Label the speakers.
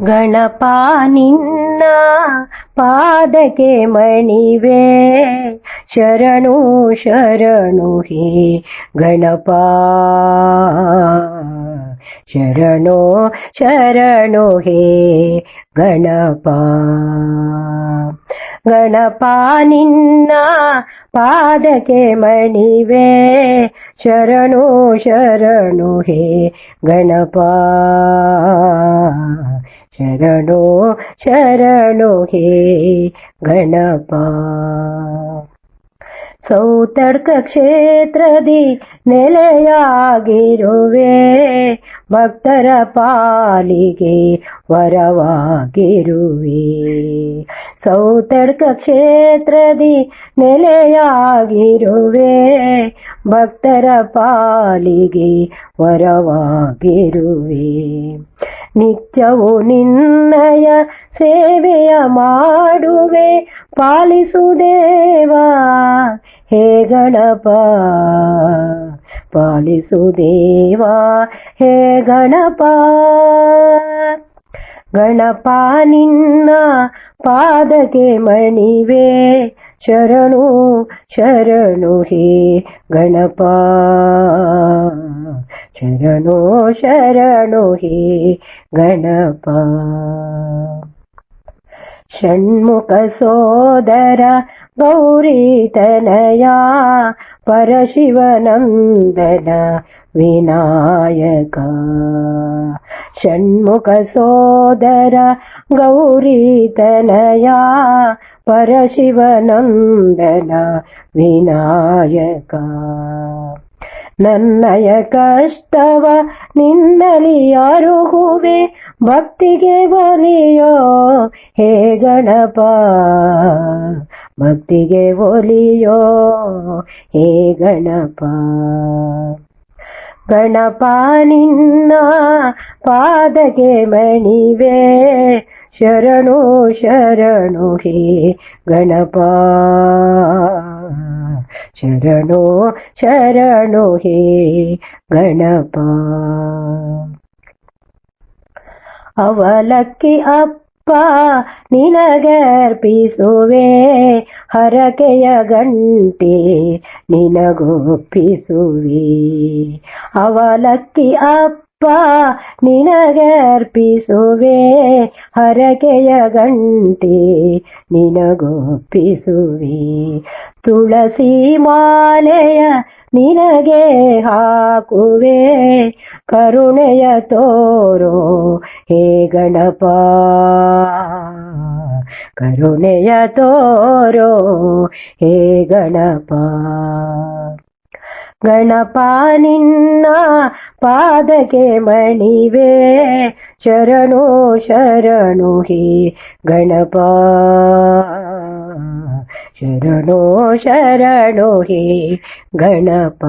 Speaker 1: ಗಣಪ ನಿನ್ನ ಪಾದಕ್ಕೆ ಮಣಿವೆ, ಶರಣು ಶರಣು ಹೇ ಗಣಪ, ಶರಣು ಶರಣು ಹೇ ಗಣಪ. ಗಣಪ ನಿನ್ನ ಪಾದಕ್ಕೆ ಮಣಿವೆ, ಶರಣು ಶರಣು ಹೇ ಗಣಪ, ಶರಣು ಶರಣು ಹೇ ಗಣಪ. ಸೌತಡ್ಕ ಕ್ಷೇತ್ರದಿ ನೆಲೆಯಾಗಿರುವೆ, ಭಕ್ತರ ಪಾಲಿಗೆ ವರವಾಗಿರುವೆ. ಸೌತಡ್ಕ ಕ್ಷೇತ್ರದಿ ನೆಲೆಯಾಗಿರುವೆ, ಭಕ್ತರ ಪಾಲಿಗೆ ವರವಾಗಿರುವೆ. ನಿತ್ಯವೂ ನಿನ್ನಯ ಸೇವೆಯ ಮಾಡುವೆ, ಪಾಲಿಸು ದೇವಾ ಹೇ ಗಣಪ, ಪಾಲಿಸು ದೇವಾ ಹೇ ಗಣಪ. ಗಣಪ ನಿನ್ನ ಪಾದಕ್ಕೆ ಮಣಿವೆ, ಶರಣು ಶರಣು ಹೇ ಗಣಪ, ಶರಣು ಶರಣು ಹೇ ಗಣಪ. ಷಣ್ಮುಖ ಸೋದರ ಗೌರಿ ತನಯ, ಪರಶಿವನಂದನ ವಿನಾಯಕ. ಷಣ್ಮುಖ ಸೋದರ ಗೌರಿ ತನಯ, ಪರಶಿವನಂದನ ವಿನಾಯಕ. ನನ್ನಯ ಕಷ್ಟವ ನಿನ್ನಲಿ ಅರುಹುವೆ, ಭಕ್ತಿಗೆ ಒಲಿಯೋ ಹೇ ಗಣಪ, ಭಕ್ತಿಗೆ ಒಲಿಯೋ ಹೇ ಗಣಪ. ಗಣಪ ನಿನ್ನ ಪಾದಕ್ಕೆ ಮಣಿವೆ, ಶರಣು ಶರಣು ಹೇ ಗಣಪ, ಶರಣು ಶರಣು ಹೇ ಗಣಪ. ಅವಲಕ್ಕಿ ಅಪ್ಪ ನಿನಗರ್ಪಿಸುವೆ, ಹರಕೆಯ ಗಂಟೆ ನಿನಗೊಪ್ಪಿಸುವೆ. ಅವಲಕ್ಕಿ ಅಪ್ಪ ನಿನಗರ್ಪಿಸುವೆ, ಹರಕೆಯ ಗಂಟೆ ನಿನಗೊಪ್ಪಿಸುವೆ. ತುಳಸಿ ಮಾಲೆಯ ನಿನಗೆ ಹಾಕುವೆ, ಕರುಣೆಯ ತೋರೋ ಹೇ ಗಣಪ, ಕರುಣೆಯ ತೋರೋ ಹೇ ಗಣಪ. ಗಣಪ ನಿನ್ನ ಪಾದಕ್ಕೆ ಮಣಿವೆ, ಶರಣು ಶರಣು ಹೇ ಗಣಪ, ಶರಣು ಶರಣು ಹೇ ಗಣಪ.